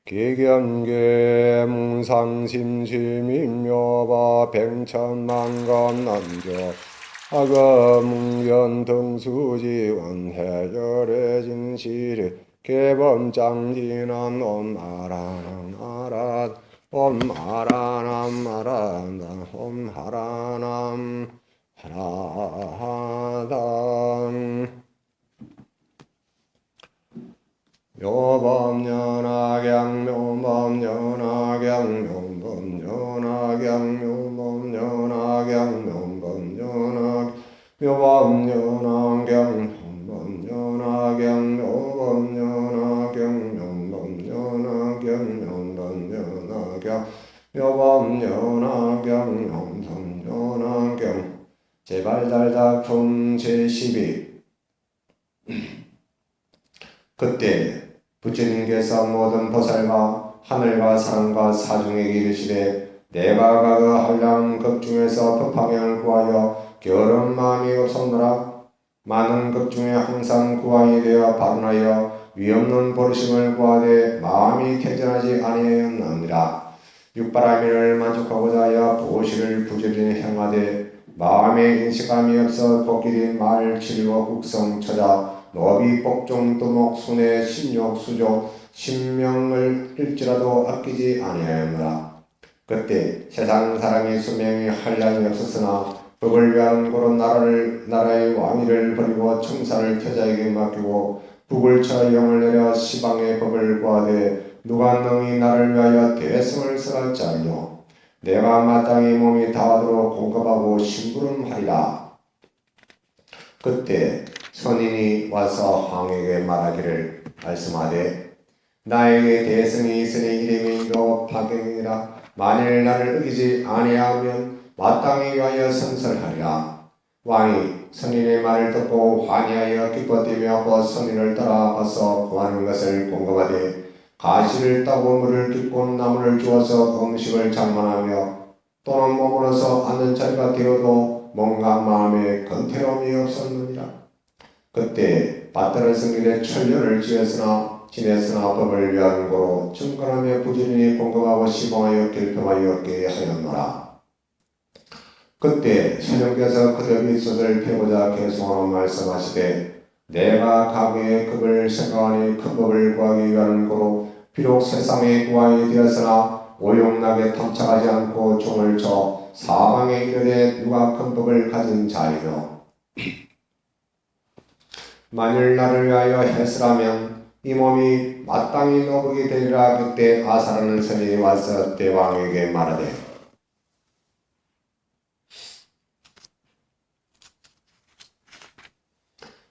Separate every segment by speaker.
Speaker 1: 기견계 뭉상심심인묘바 백천만감난조 악어뭉견 등수지원 해결의 진실이 개범장진한 옴아라남 옴아라남 아라남 옴하라남 하라담 묘범연악양 묘범연악양 묘범연악양 묘범연악양 묘범연악 묘범연악양 묘범연악양 묘범연악양 묘범연악양 묘범연악양 묘범연악양 묘범연악양 제발달작품 제12. 그때 부처님께서 모든 보살과 하늘과 사람과 사중에게 이르시되 내가 가그 한량 극중에서 법화경을 구하여 게으른 마음이 없었노라. 많은 극중에 항상 구하게 되어 발언하여 위없는 버르심을 구하되 마음이 태전하지 아니하였느니라. 육바라밀을 만족하고자 하여 보시를 부지런히 행하되 마음에 인식함이 없어 코끼리 말 치리고 국성 처자 너비 복종 도목 순회 신욕 수조 신명을 일지라도 아끼지 아니하였노라. 그때 세상 사람이 수명이 한량이 없었으나 법을 위한 고로 나라의 왕위를 버리고 청사를 태자에게 맡기고 북을 쳐 영을 내려 시방의 법을 구하되 누가 능히 나를 위하여 대성을 써갈지 아니뇨. 내가 마땅히 몸이 닿아도록 공급하고 심부름하리라. 그때 선인이 와서 황에게 말하기를 말씀하되 나에게 대성이 있으니 이름이 노파경이라. 만일 나를 어기지 아니하면 마땅히 위하여 선설하리라. 왕이 선인의 말을 듣고 환희하여 기뻐뛰며 곧 선인을 따라 가서 구하는 것을 공급하되 가시를 따고 물을 깃고 나무를 주어서 음식을 장만하며 또는 머물러서 앉는 자리가 되어도 뭔가 마음에 건태로움이 없었느니라. 그때 받들은 성길에 천년을 지냈으나 법을 위한 고로 증권하며 부지런히 공급하고 시봉하여 길평하여 얻게 하였노라. 그때 스님께서 그들 윗솥을 펴고자 계속하고 말씀하시되 내가 가게의 급을 생각하니 그 법을 구하기 위한 고로 비록 세상에 구하게 되었으나 오용나게 탐착하지 않고 종을 쳐 사방에 이르되 누가 큰 법을 가진 자이뇨. 만일 나를 위하여 했으라면 이 몸이 마땅히 노복이 되리라. 그때 아사라는 선인이 와서 대왕에게 말하되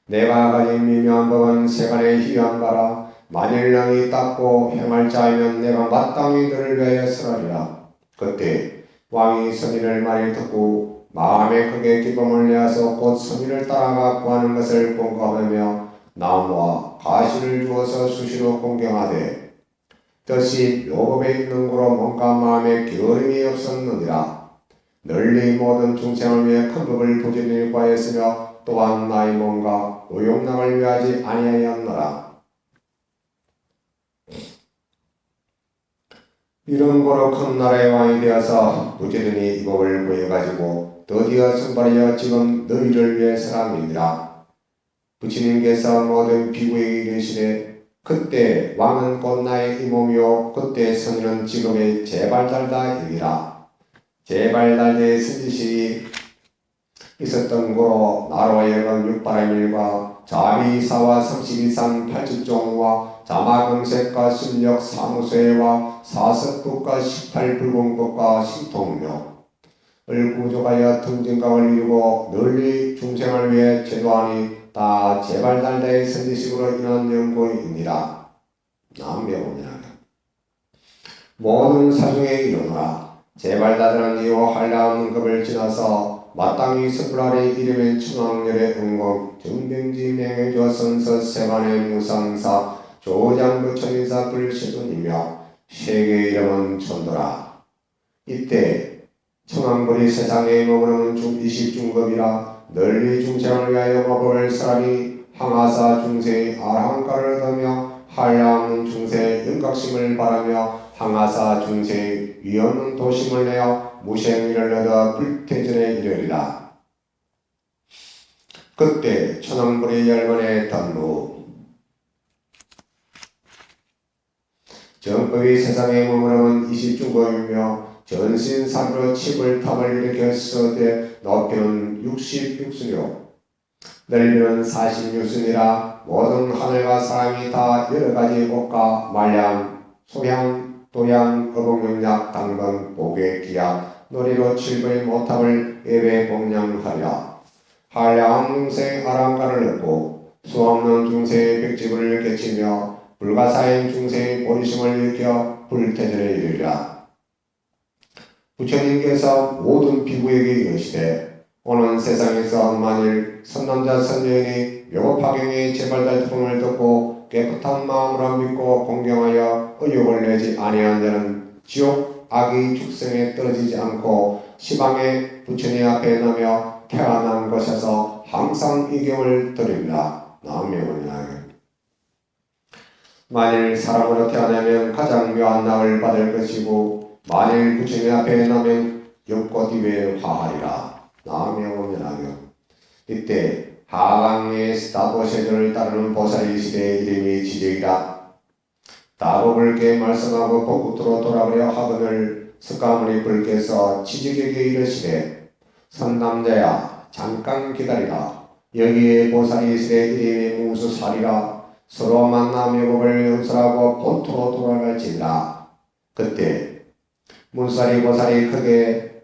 Speaker 1: 내가 가진 미묘한 법은 세간에 희귀한 바라. 만일 너희 닦고 행할 자이면 내가 마땅히 너를 위하여 설하리라. 그때 왕이 선인을 말을 듣고 마음에 크게 기쁨을 내어서 곧 선인을 따라가 구하는 것을 공고하며 나무와 가시를 주어서 수시로 공경하되 뜻이 묘법에 있는 고로 뭔가 마음에 게으름이 없었느니라. 널리 모든 중생을 위해 큰 법을 부지런히 구하였으며 또한 나의 몸과 오용락을 위하지 아니하였노라. 이런 고로 큰 나라의 왕이 되어서 부지런히 이 법을 구해가지고 드디어 승발하여 지금 너희를 위해 사람이니라. 부처님께서 모든 비구에게 이르시되 그때 왕은 곧 나의 이 몸이요 그때 선인은 지금의 제발달다이니라. 제발달대의 선지식이 있었던 고로 나로 하여금 육바라밀과 자비사와 32산 8직종과 자마금색과 심력 사무소회와 사석국과 18불공법과 신통묘를 구족하여 등진강을 이루고 널리 중생을 위해 제도하니 다 제발달다의 선지식으로 인한 연고이니라. 남매봅니다. 모든 사중에 이르노라. 제발다들은 이후 한량없는 급을 지나서 마땅히 스불하리 이름의 충왕렬의 응공 정병지 맹해조 선서 세반의 무상사 조장부처리사 불시군이며 세계의 이름은 천도라. 이때 청왕불이 세상에 머무르는 이십중급이라 널리 중생을 위하여 법을 설하니 항하사 중생이 아라한가를 얻으며 한량없는 중세의 영각심을 바라며 항하사 중세의 위없는 도심을 내어 무생미를 얻어 불태전에 이르리라. 그때 천왕불이 열번에 던루 정법이 세상에 머무르는 이십중검이며 전신사로 칩을 탑을 일으켰으되 높이는 66순이요 넓이는 46순이라 모든 하늘과 사람이 다 여러가지 옷과 말량, 소향, 도양, 어복영약, 당번, 복외, 기약, 놀이로 칠의 모탑을 예배 봉양하리라. 한량한 중세의 아랑가를 얻고 수없는 중세의 백집을 깨치며 불가사인 중세의 보리심을 일으켜 불태전에 이르리라. 부처님께서 모든 비구에게 이르시되 오는 세상에서 만일 선남자 선여인이 묘파경의 제발달품을 듣고 깨끗한 마음으로 믿고 공경하여 의욕을 내지 아니한 자는 지옥 악의 축생에 떨어지지 않고 시방에 부처님 앞에 나며 태어난 곳에서 항상 이경을 드립니다. 나음명은양. 만일 사람으로 태어나면 가장 묘한 낙을 받을 것이고 만일 부처님 앞에 나면 영꽃 위에 화하리라. 나음명은양. 이때 하강의 다도세전을 따르는 보살이 시대의 이름이 지적이라. 다법을 게 말씀하고 복국도로 돌아가려 하거늘 석가모니 불께서 지적에게 이르시되 선남자야 잠깐 기다리라. 여기에 보살이 시대의 이름이 뭉수살이라. 서로 만나 묘법을 연설하고 본토로 돌아갈지니라. 그때 문살이 보살이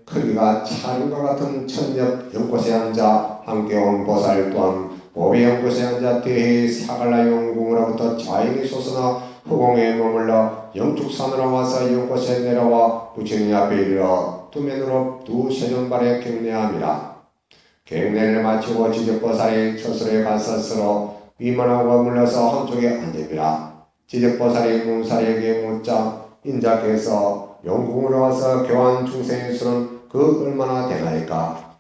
Speaker 1: 크기가 차림과 같은 천엽 연꽃에 앉아 함께 온 보살 또한 보배 연꽃에 앉아 대해 사갈라 용궁으로부터 자연이 솟아나 후공에 머물러 영축산으로 와서 연꽃에 내려와 부처님 앞에 이르러 두면으로 두 세존발에 경례함이라. 경례를 마치고 지적보살이 처소에 가서 서로 위만하고 물러서 한쪽에 앉으리라. 지적보살이 문살에게 묻자 인자께서 영궁으로 와서 교환 중생의 수는 그 얼마나 되나이까?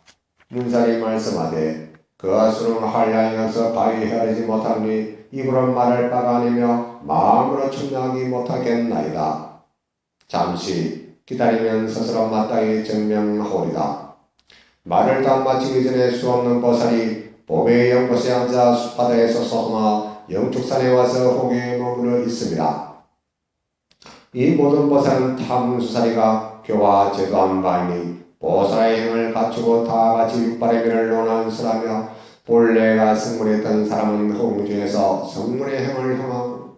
Speaker 1: 문살이 말씀하되 그 수는 한량이 없어 바위 헤아리지 못하니 입으로 말할 바가 아니며 마음으로 청량하기 못하겠나이다. 잠시 기다리면 스스로 마땅히 증명하오리다. 말을 다 마치기 전에 수없는 보살이 보배의 연꽃에 앉아 숲바다에서 솟아나 영축산에 와서 호계에 머물러 있습니다. 이 모든 보살은 탐수사리가 교화 제도한 바이니 보살의 행을 갖추고 다 같이 육발의 미를 논한수라며 본래가 성문했던 사람은 허공 중에서 성문의 행을 행하고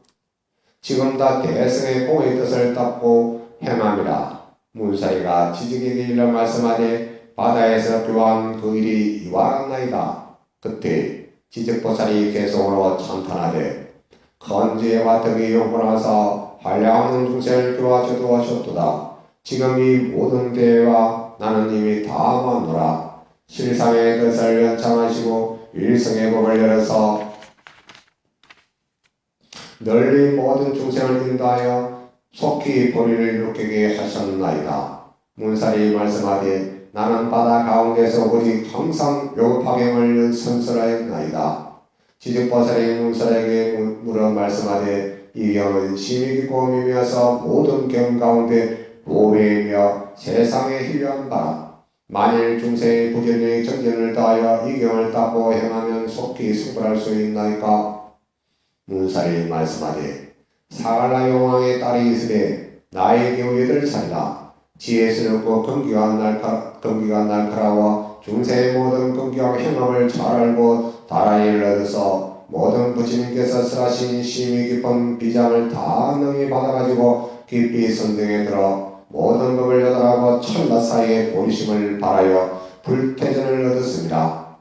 Speaker 1: 지금 다 대승의 공의 뜻을 닦고 행함이라. 문사리가 지직에게 일러 말씀하되 바다에서 교화한 그 일이 이와 같나이다. 그때 지적보살이 개성으로 찬탄하되 건지와 덕이 용분하사 한량없는 중생을 교화제도 하셨도다. 지금 이 모든 대회와 나는 이미 다 마노라. 실상의 뜻을 연창하시고 일성의 법을 열어서 널리 모든 중생을 인도하여 속히 보리를 느끼게 하셨나이다. 문살이 말씀하되 나는 바다 가운데서 오직 항상 묘파경을 선설하였나이다. 지적보살이 문살에게 물어 말씀하되 이 경은 심히 깊고 미묘해서 모든 경 가운데 보배이며 세상에 희귀한 바라. 만일 중생의 부전의 정진을 다하여 이 경을 닦고 행하면 속히 승불할 수 있나이까? 문살이 말씀하되 사갈라 용왕의 딸이 있으되 나의 겨우 8살이다. 지혜스럽고 금기가 날카로워 중생의 모든 금기와 행함을 잘 알고 다라이를 얻어서 모든 부처님께서 설하신 심히 깊은 비장을 다 능히 받아가지고 깊이 선등에 들어 모든 법을 여달하고 찰나 사이에 본심을 발하여 불태전을 얻었습니다.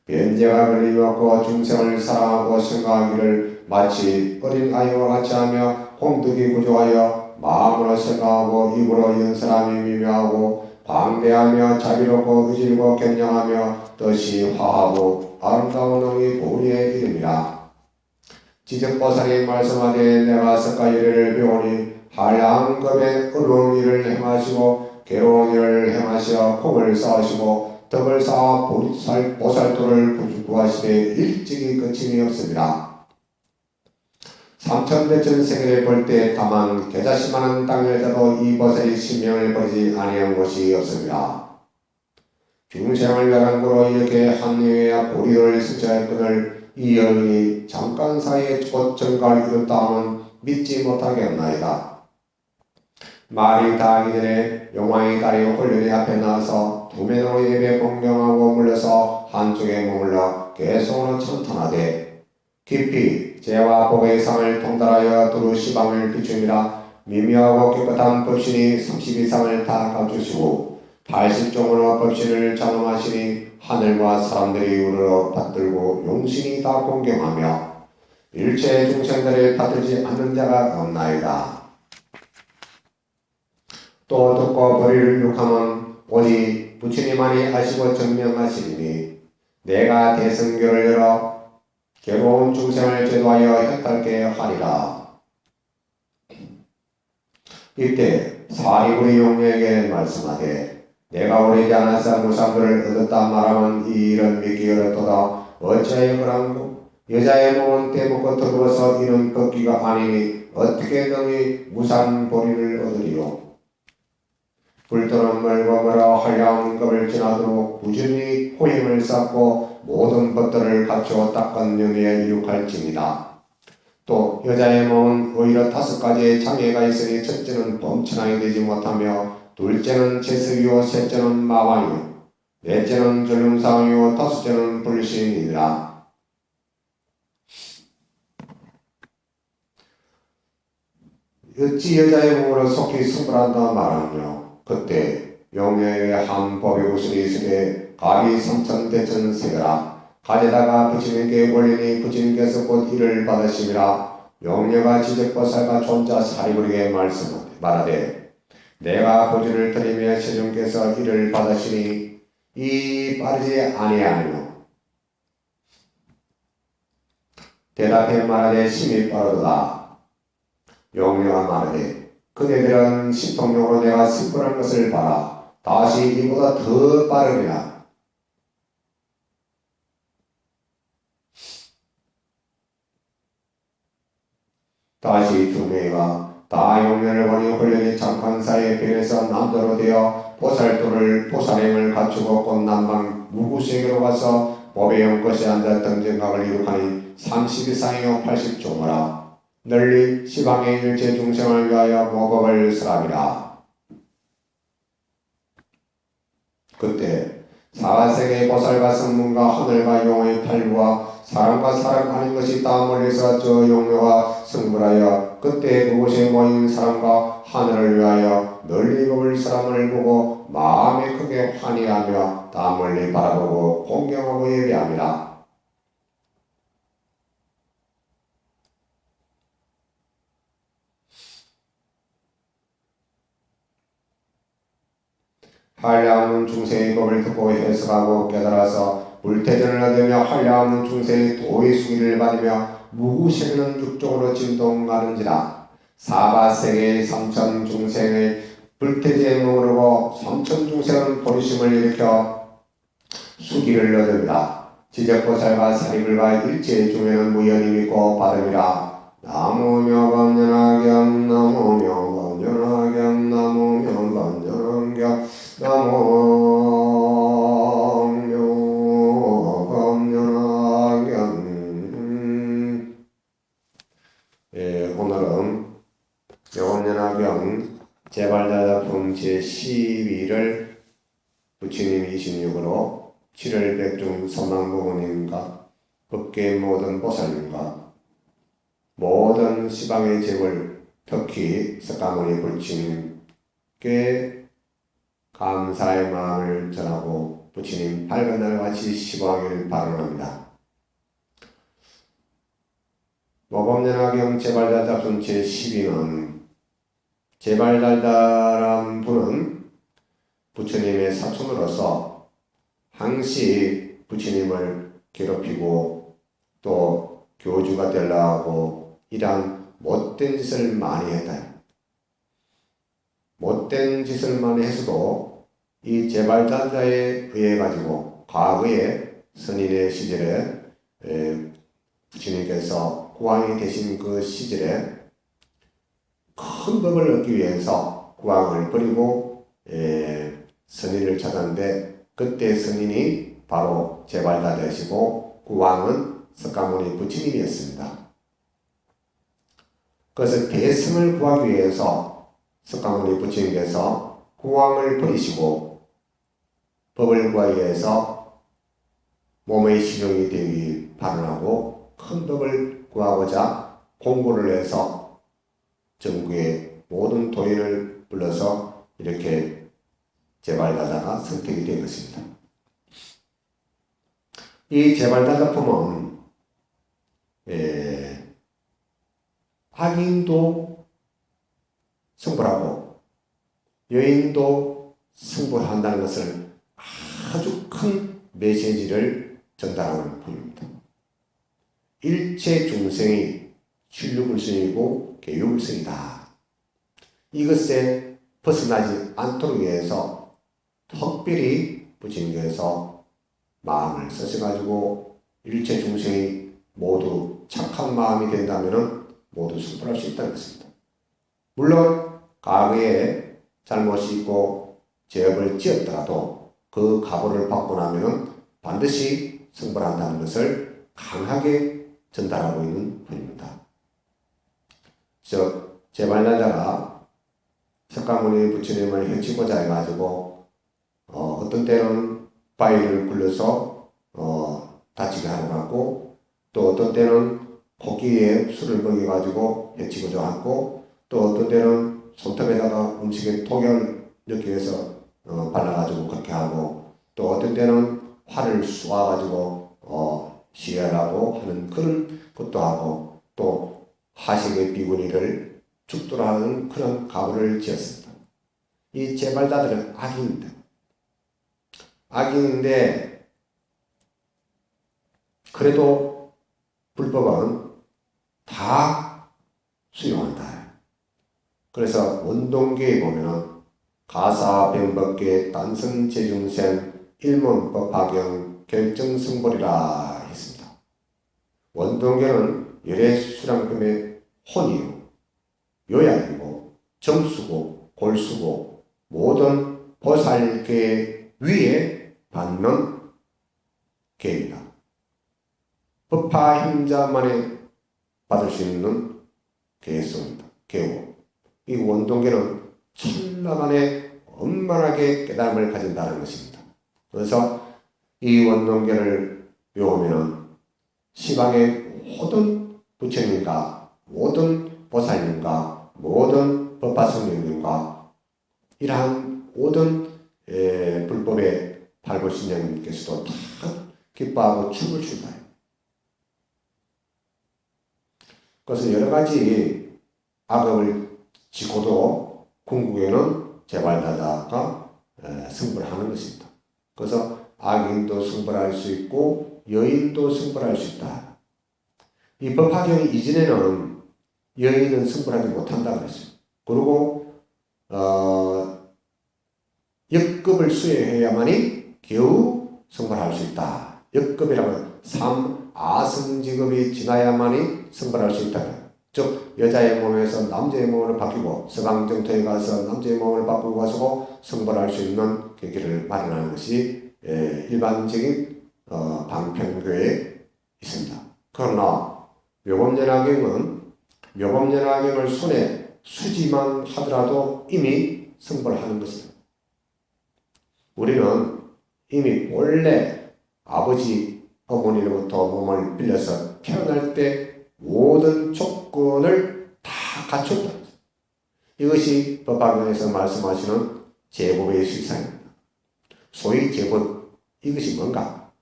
Speaker 1: 변제가 걸림없고 중생을 사랑하고 생각하기를 마치 어린 아이와 같이 하며 공덕이 구조하여 마음으로 생각하고 입으로 연설함이 미묘하고 광대하며 자비롭고 의질고 견량하며 뜻이 화하고 아름다운 능이 보리에 이름이라. 지적보살이 말씀하되 내가 석가일을 배우니 한량한 급에 어려운 일을 행하시고 괴로운 일을 행하시어 공을 쌓으시고 덕을 쌓아 보살도를 구하시되 일찍이 거침이 없습니다. 삼천대천 세계를 볼 때 다만 겨자씨만한 땅여자도 이 보살이 신명을 버리지 아니한 것이 없습니다. 중생을 위한 거로 이렇게 한여야 보리를 스쳐했거늘 이 여인이 잠깐 사이에 곧 정가를 이뤘다 하면 믿지 못하겠나이다. 말이 다하기 전에 용왕의 딸이 홀련히 앞에 나와서 두 맨으로 예배 공경하고 물러서 한쪽에 머물러 계속으로 천탄하되 깊이 죄와 복의 상을 통달하여 두루 시방을 비춥니다. 미묘하고 깨끗한 법신이 32상을 다 갖추시고 80종으로 법신을 장엄하시니 하늘과 사람들이 우러러 받들고 용신이 다 공경하며 일체 중생들을 받들지 않는 자가 없나이다. 또 듣고 보리를 욕하면 오직 부처님만이 아시고 증명하시리니 내가 대승교를 열어 괴로운 중생을 제도하여 헷갈게 하리라. 이때 사리부리 용녀에게 말씀하되 내가 오래지 않아서 무상도를 얻었다 말하면 이 일은 믿기 어렵도다. 어찌하여 그런고 여자의 몸은 떼먹고 더러워서 이는 걷기가 아니니 어떻게 너희 무상보리를 얻으리요. 불도는 물과 뭐라 한량한 겁을 지나도록 꾸준히 호임을 쌓고 모든 것들을 갖추어 닦은 명예에 이룩할지니다. 또 여자의 몸은 오히려 5가지의 장애가 있으니 첫째는 범천왕이 되지 못하며 둘째는 재석이요 셋째는 마왕이요 넷째는 전륜상이요 다섯째는 불신이니라. 어찌 여자의 몸으로 속히 승불한다 말하며 그때 용녀에게 한 법의 구슬이 있으되 가비 3천대천 세계라. 가져다가 부처님께 올리니 부처님께서 곧 이를 받으심이라. 용녀가 지적보살과 존자 사리부리게 말하되 내가 보증을 드리며 세존께서 이를 받으시니 이 빠르지 아니하며 대답해 말하되 심히 빠르다. 용녀가 말하되 그대들은 신통력으로 내가 승불한 것을 봐라. 다시 이보다 더 빠르리라. 다시 두 명이가 다 용녀를 보니 홀련히 잠깐 사이에 변해서 남자로 되어 보살행을 갖추고 꽃남방 무구세계로 가서 법의 연꽃에 앉았던 정각을 이룩하니 32상이요 80종어라. 널리 시방의 일체 중생을 위하여 모법을 설함이라. 그때 사가세계 보살과 성문과 하늘과 용의 팔부와 사람과 사람 아닌 것이 다 멀리서 저 용묘가 승불하여 그때 그곳에 모인 사람과 하늘을 위하여 널리 법을 사람을 보고 마음에 크게 환희하며 다 멀리 바라보고 공경하고 예배함이라. 한량없는 중생의 법을 듣고 해석하고 깨달아서 불태전을 얻으며 한량없는 중생의 도의 수기를 받으며 무구세계는 육종으로 진동하는지라. 사바세계의 3천 중생의 불태제에 머무르고 3천 중생은 보리심을 일으켜 수기를 얻으리라. 지적보살과 사리불과 일체 중에는 무연히 믿고 받음이라. 나무명반연하경 나무명반연하경 나무명반연하경 나무명반연하경. 오늘은 명반연하경 제발자작품 제12를 부처님 26으로 7월 백중 선망부모님과 법계 모든 보살님과 모든 시방의 제물 특히 석가모니 부처님께 감사의 마음을 전하고 부처님 밝은 날같이 시방을 발언합니다. 모범연화경 제발자 잡순 제12는 제발자란 분은 부처님의 사촌으로서 항시 부처님을 괴롭히고 또 교주가 되려고 이러한 못된 짓을 많이 했다. 못된 짓을 많이 했어도 이 제발자자에 의해 가지고 과거에 선인의 시절에 부처님께서 국왕이 되신 그 시절에 큰 법을 얻기 위해서 국왕을 버리고 선인을 찾았는데 그때 선인이 바로 제발다 되시고 국왕은 석가모니 부처님이었습니다. 그래서 대승을 구하기 위해서 석가모니 부처님께서 국왕을 버리시고 법을 구하기 위해서 몸의 신용이 되기 발언하고 큰 법을 구하고자 공고를 해서 전국의 모든 도인을 불러서 이렇게 제발다자가 선택이 된 것입니다. 이 제발다자품은 악인도 승부하고 여인도 승부한다는 것을 아주 큰 메시지를 전달하는 분입니다. 일체 중생이 진루불성이고 개유불성이다. 이것에 벗어나지 않도록 위해서 특별히 부처님께서 마음을 쓰셔가지고 일체 중생이 모두 착한 마음이 된다면 모두 승부할 수 있다는 것입니다. 물론 과거에 잘못이 있고 죄업을 지었더라도 그 각오를 받고 나면 반드시 승부한다는 것을 강하게 전달하고 있는 분입니다. 즉 제발다자가 석가모니 부처님을 해치고자 해가지고 어떤 때는 바위를 굴려서 다치게 하러 갔고 또 어떤 때는 고기에 술을 먹여가지고 해치고자 하고 또 어떤 때는 손톱에다가 음식에 독약을 넣기 위해서 발라가지고 그렇게 하고 또 어떤 때는 활을 쏘아가지고 시해하라고 하는 그런 것도 하고 또 하식의 비구니를 죽도록 하는 그런 각오를 지었습니다. 이 제발다들은 악인입니다. 악인인데 그래도 불법은 다 수용한다. 그래서 원동계에 보면은 가사변법계 단성재중생 일문법화경 결정승벌이라 했습니다. 원동계는 열애수량금의 혼이요 요약이고 정수고 골수고 모든 보살계 위에 받는 계입니다. 법화 힘자만이 받을 수 있는 계수입니다. 계고 이 원동계는 찰나간에 원만하게 깨달음을 가진다는 것입니다. 그래서 이 원동계를 외우면은 시방의 모든 부처님과 모든 보살님과 모든 법화성령님과 이러한 모든 불법의 발굴신령님께서도 다 기뻐하고 춤을 춘다. 그래서 여러 가지 악업을 지고도 궁극에는 제발다자가 승부를 하는 것입니다. 그래서 악인도 승부할 수 있고 여인도 승부할 수 있다. 이 법화경이 이전에는 여인은 승부하지 못한다고 했어요. 그리고 역급을 수행해야만이 겨우 승부할 수 있다. 역급이라면 3아승직업이 지나야만이 승부할 수 있다. 즉 여자의 몸에서 남자의 몸으로 바뀌고 서강정토에 가서 남자의 몸을 바꾸고 가서 승부할 수 있는 계기를 마련하는 것이 일반적인 방편교에 있습니다. 그러나 묘법연화경은 묘법연화경을 손에 수지만 하더라도 이미 승부를 하는 것입니다. 우리는 이미 원래 아버지 어머니로부터 몸을 빌려서 태어날 때 모든 조건을 다 갖췄다. 이것이 법화경에서 말씀하시는 제법의 실상입니다. 소위 제법 이것이 뭔가?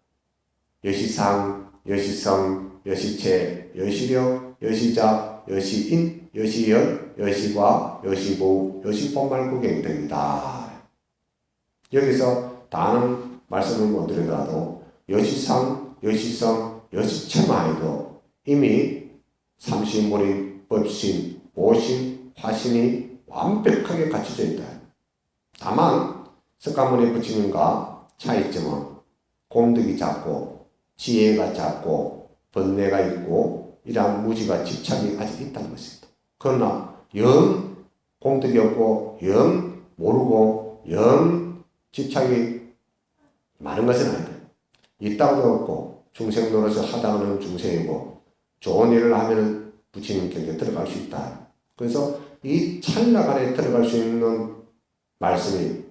Speaker 1: 여시상, 여시성, 여시체, 여시력, 여시자, 여시인, 여시연, 여시과, 여시보, 여시본말구경 등이다. 여기서 다른 말씀을 못 드리더라도 여시상, 여시성, 여시체만 해도 이미 삼신몰이, 법신, 오신, 화신이 완벽하게 갖춰져 있다. 다만 석가모니 부처님과 차이점은 공덕이 작고 지혜가 작고 번뇌가 있고 이러한 무지가 집착이 아직 있다는 것입니다. 그러나 영 공덕이 없고 영 모르고 영 집착이 많은 것은 아니다. 있다고도 없고 중생 노릇을 하다가는 중생이고 좋은 일을 하면 부처님 곁에 들어갈 수 있다. 그래서 이 찰나간에 들어갈 수 있는 말씀이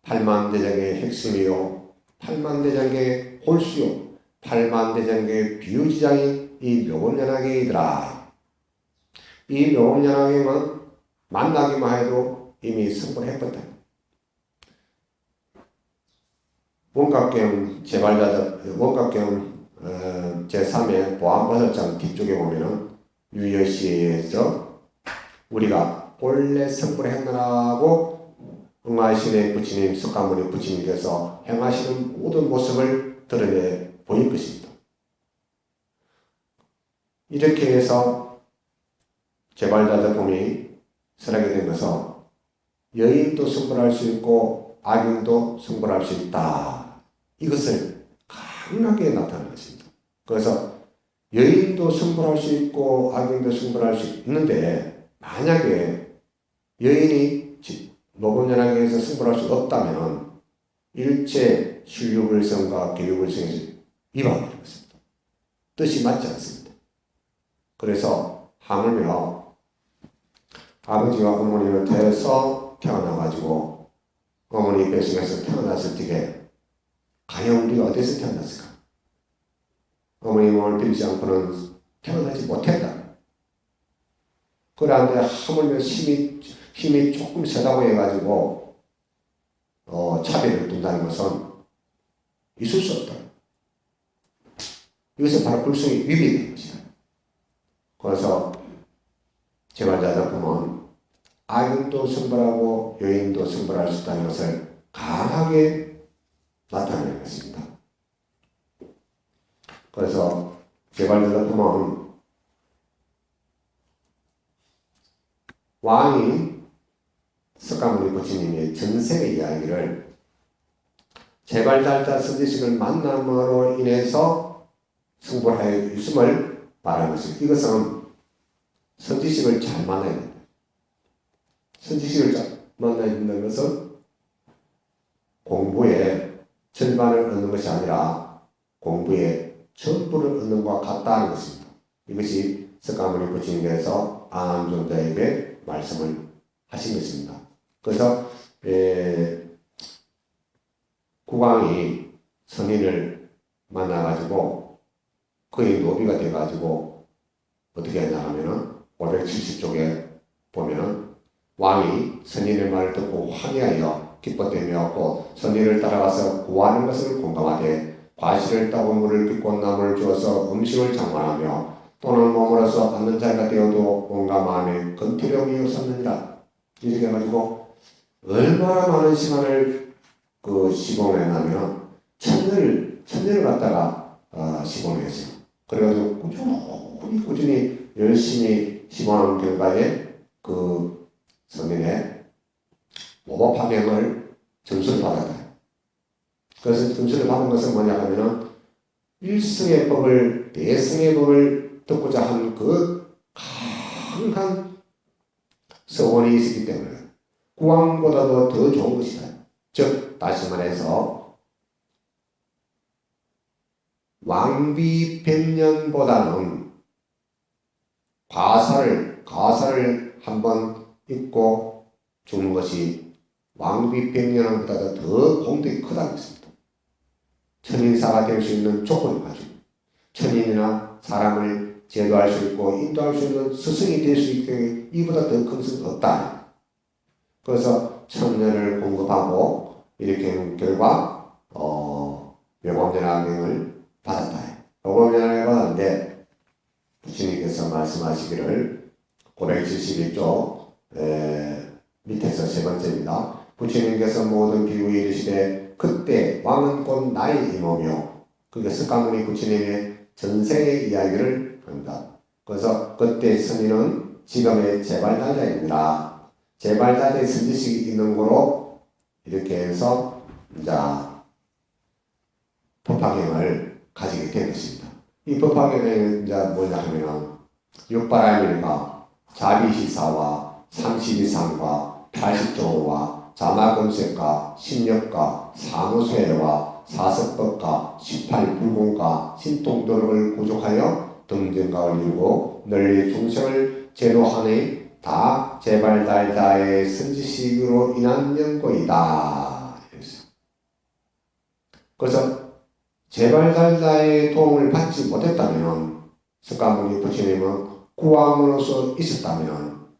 Speaker 1: 팔만대장의 핵심이요, 팔만대장의 홀수요, 팔만대장의 비유지장이 이 묘법연화경이더라. 이 묘법연화경은 만나기만 해도 이미 성불을 했거든. 원각경 원각경 제3의 보안버섯장 뒤쪽에 보면은 유여시에서 우리가 본래 성불을 했느라고 응하시는 부처님, 석가모니 부처님께서 행하시는 모든 모습을 드러내 보일 것입니다. 이렇게 해서 제발다자품이 설하게 된 것은 여인도 성불할 수 있고 악인도 성불할 수 있다. 이것을 강하게 나타내는 것입니다. 그래서 여인도 성불할 수 있고 악인도 성불할 수 있는데 만약에 여인이 노법연화경에서 성불할 수 없다면 일체 신류불성과 계류불성에서 위반되는 것입니다. 뜻이 맞지 않습니다. 그래서 하물며 아버지와 어머니를 태워서 태어나가지고 어머니 뱃속에서 태어났을 적에 과연 우리가 어디서 태어났을까? 어머니 몸을 빌지 않고는 태어나지 못했다. 그런데 하물며 힘이 조금 세다고 해가지고 차별을 둔다는 것은 있을 수 없다. 이것은 바로 불성이 위배된 것이다. 그래서 제발자작품은 악인도 성불하고 여인도 성불할 수 있다는 것을 강하게 나타내는 것입니다. 그래서 제발자작품은 왕이 석가모니 부처님의 전생의 이야기를 제발달자 선지식을 만남으로 인해서 성불하여 있음을 말하는 것입니다. 이것은 선지식을 잘 만나야 됩니다. 선지식을 잘 만나야 된다는 것은 공부에 절반을 얻는 것이 아니라 공부에 전부를 얻는 것과 같다는 것입니다. 이것이 석가모니 부처님께서 아함존자에게 말씀을 하신 것입니다. 그래서 국왕이 선인을 만나가지고 그의 노비가 돼가지고 어떻게 하냐 하면은 570쪽에 보면은 왕이 선인의 말을 듣고 환희하여 기뻐되며 선인을 따라가서 구하는 것을 공감하되 과실을 따고 물을 빚고 나무를 주어서 음식을 장만하며 또는 머물어서 앉는 자리가 되어도 온갖 마음에 건투령이 없었느니라. 이렇게 해가지고 얼마나 많은 시간을 시공했냐면 천년을 갖다가 시공을 했어요. 그래가지고 꾸준히 열심히 시공한 결과에 그 선인의 모법화명을 점수를 받았다. 그래서 점수를 받은 것은 뭐냐 하면은 일승의 법을 대승의 법을 듣고자 한 그 강한 서원이 있었기 때문에 국왕보다도 더 좋은 것이다. 즉 다시 말해서 왕비 100년보다는 가사를 한번 읽고 죽는 것이 왕비 100년보다 더 공덕이 크다고 했습니다. 천인사가 될 수 있는 조건을 가지고 천인이나 사람을 제도할 수 있고 인도할 수 있는 스승이 될 수 있기 때문에 이보다 더 큰 스승은 없다. 그래서 천년을 공급하고 이렇게 하는 결과 묘법연화경을 받았다. 묘법연화경을 받았는데 부처님께서 말씀하시기를 971쪽 밑에서 세 번째입니다. 부처님께서 모든 비유에 이르시되 그때 왕은 곧 나의 이모며 그게 석가모니 부처님의 전생의 이야기를 합니다. 그래서 그때 스님은 지금의 제발다자입니다. 제발다자의 선지식이 있는 거로 이렇게 해서 이제 법화경을 가지게 된 것입니다. 이 법화경에는 이제 뭐냐 하면은 육바라밀과 자비시사와 삼십이상과 80조와 자마금색과 신력과 사무소회와 사석법과 18불공과 신통도력을 구족하여 등등각을 이루고 널리 중생을 제로하니 다 제발달다의 선지식으로 인한 연고이다. 그래서 제발달다의 도움을 받지 못했다면 석가모니 부처님은 구왕으로서 있었다면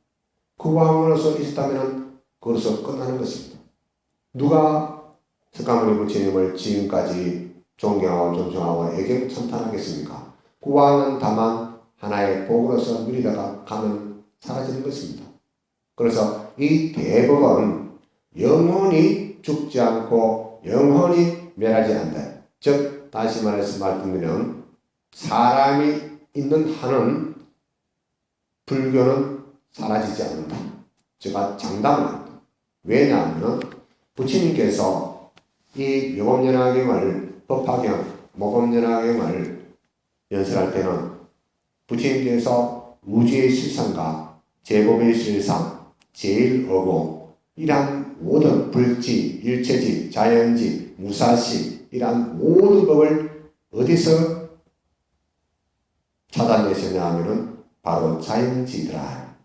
Speaker 1: 그것으로 끝나는 것입니다. 누가 석가모니 부처님을 지금까지 존경하고 존중하고 애경천탄하겠습니까? 구왕은 다만 하나의 복으로서 누리다가 가면 사라지는 것입니다. 그래서 이 대법은 영원히 죽지 않고 영원히 멸하지 않는다. 즉 다시 말해서 말씀드리면 사람이 있는 한은 불교는 사라지지 않는다. 제가 장담을 합니다. 왜냐하면 부처님께서 이 묘법연화경을 법화경, 모법연화경을 연설할 때는 부처님께서 우주의 실상과 제법의 실상, 제일어공, 이러한 모든 불지, 일체지, 자연지, 무사시 이러한 모든 법을 어디서 찾아내셨냐 하면은 바로 자연지더라.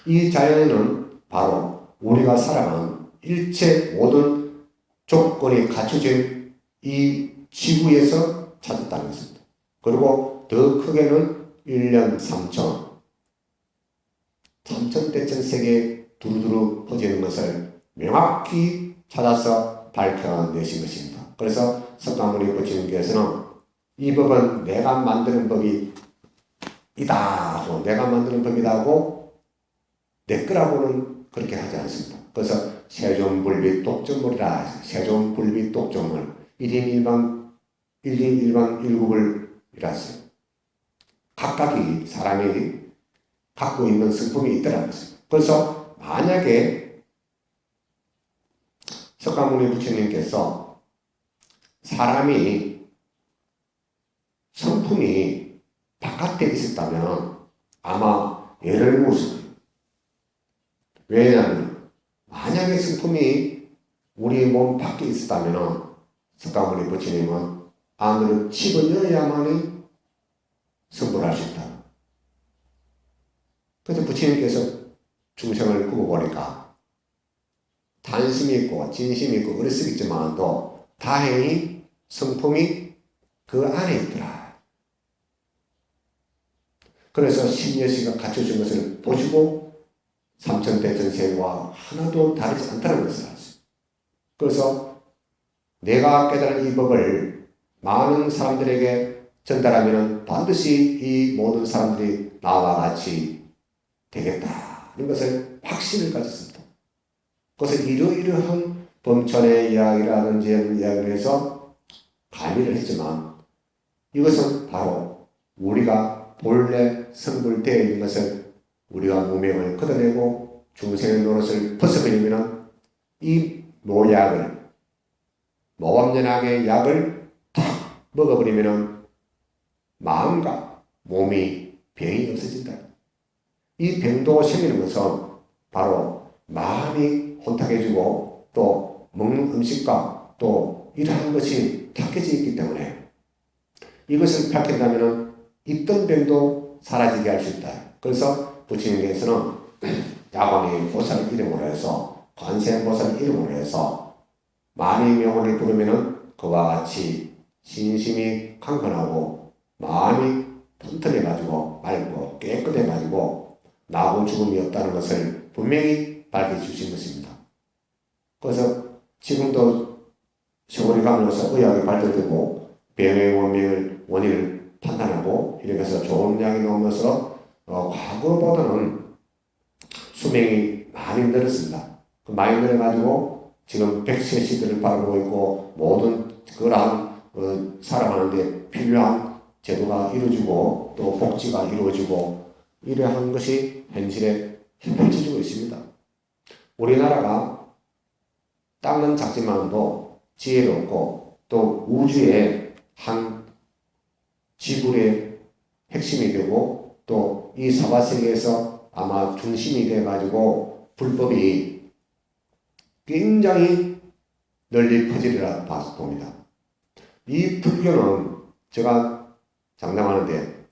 Speaker 1: 이 자연은 바로 우리가 살아가는 일체 모든 조건이 갖춰진 이 지구에서 찾았다는 것입니다. 그리고 더 크게는 1년 3천대천 세계에 두루두루 퍼지는 것을 명확히 찾아서 밝혀내신 것입니다. 그래서 석가모니 부처님께서는 이 법은 내가 만드는 법이 이다 하고 내가 만드는 법이다 하고 내 거라고는 그렇게 하지 않습니다. 그래서 세존불비 똑정물이라 세존불비 똑정물 1인 1방 1국을 이랐어요. 각각이 사람이 갖고 있는 성품이 있더라는 것입니다. 그래서 만약에 석가모니 부처님께서 사람이 성품이 바깥에 있었다면 아마 예를 모습. 왜냐하면 만약에 성품이 우리 몸 밖에 있었다면 석가모니 부처님은 안으로 집어넣어야만이 성불할 수 있다. 그래서 부처님께서 중생을 구워보니까 탄심이 있고 진심이 있고 어리석겠지만도 다행히 성품이 그 안에 있더라. 그래서 심려시가 갖춰진 것을 보시고 삼천대천세와 하나도 다르지 않다는 것을 알았어요. 그래서 내가 깨달은 이 법을 많은 사람들에게 전달하면 반드시 이 모든 사람들이 나와 같이 되겠다. 이런 것을 확신을 가졌습니다. 그것을 이러이러한 범천의 이야기라든지 이야기를 해서 가미를 했지만 이것은 바로 우리가 본래 성불되어 있는 것을 우리가 무명을 걷어내고 중생의 노릇을 벗어버리면 이 노약을 모범연학의 약을 탁 먹어버리면 마음과 몸이 병이 없어진다. 이 병도 생기는 것은 바로 마음이 혼탁해지고 또 먹는 음식과 또 이러한 것이 탁해져 있기 때문에 이것을 밝힌다면 있던 병도 사라지게 할 수 있다. 그래서 부처님께서는 야광의 보살 이름으로 해서 관세음보살 이름으로 해서 만의 명호를 부르면은 그와 같이 신심이 강건하고 마음이 튼튼해가지고 맑고 깨끗해가지고 나고 죽음이 없다는 것을 분명히 밝혀주신 것입니다. 그래서 지금도 세월이 가면서 의학이 발달되고 병의 원인을 판단하고 이렇게 해서 좋은 약이 나오면서 과거보다는 수명이 많이 늘었습니다. 많이 늘어가지고 지금 100세 시대를 바라보고 있고 모든 그러한 살아가는데 필요한 제도가 이루어지고 또 복지가 이루어지고 이러한 것이 현실에 펼쳐지고 있습니다. 우리나라가 땅은 작지만도 지혜롭고 또 우주의 한 지불의 핵심이 되고 또 이 사바세계에서 아마 중심이 돼가지고 불법이 굉장히 널리 퍼지리라 봅니다. 이 불교는 제가 장담하는데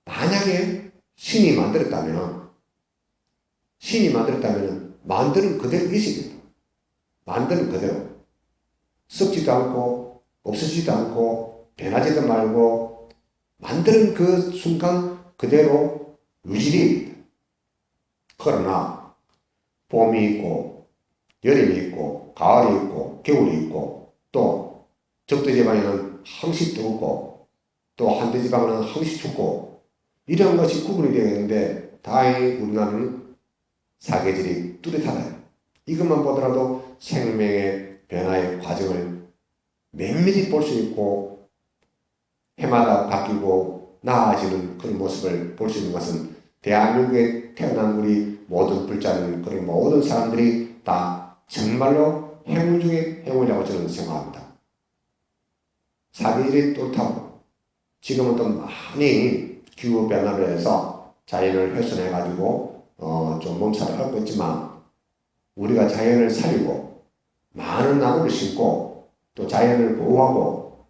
Speaker 1: 만약에 신이 만들었다면 만드는 그대로 있습니다. 만드는 그대로 썩지도 않고 없어지지도 않고 변하지도 말고 만드는 그 순간 그대로 유지됩니다. 그러나 봄이 있고 여름이 있고 가을이 있고 겨울이 있고 또 적도지방에는 항시 뜨겁고 또 한대지방에는 항시 춥고 이런 것이 구분이 되어 있는데 다행히 우리나라는 사계절이 뚜렷하다. 이것만 보더라도 생명의 변화의 과정을 면밀히 볼 수 있고 해마다 바뀌고 나아지는 그런 모습을 볼 수 있는 것은 대한민국에 태어난 우리 모든 불자는 그런 모든 사람들이 다 정말로 행운 중에 행운이라고 저는 생각합니다. 사계절이 뚜렷하고 지금은 또 많이 기후 변화를 해서 자연을 훼손해 가지고 좀 몸살을 앓고 있지만 우리가 자연을 살리고 많은 나무를 심고 또 자연을 보호하고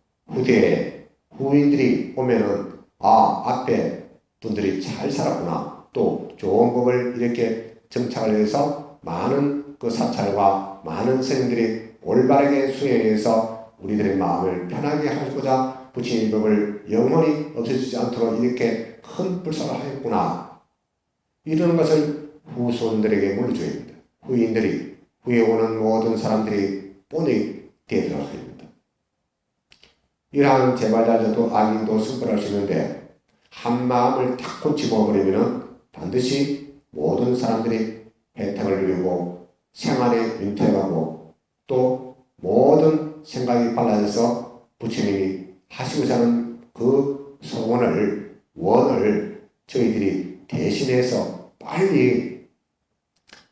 Speaker 1: 후인들이 오면은 앞에 분들이 잘 살았구나, 또 좋은 법을 이렇게 정착을 해서 많은 그 사찰과 많은 스님들이 올바르게 수행해서 우리들의 마음을 편하게 하고자 부처님 법을 영원히 없어지지 않도록 이렇게 큰 불사를 하였구나, 이런 것을 후손들에게 물려줘야 됩니다. 후인들이, 후에 오는 모든 사람들이 본이 되도록 합니다. 이러한 재발자도 악인도 승부할 수 있는데 한 마음을 탁 고치버리면 반드시 모든 사람들이 혜택을 누리고 생활에 윤택하고 또 모든 생각이 빨라져서 부처님이 하시고자 하는 그 원을 저희들이 대신해서 빨리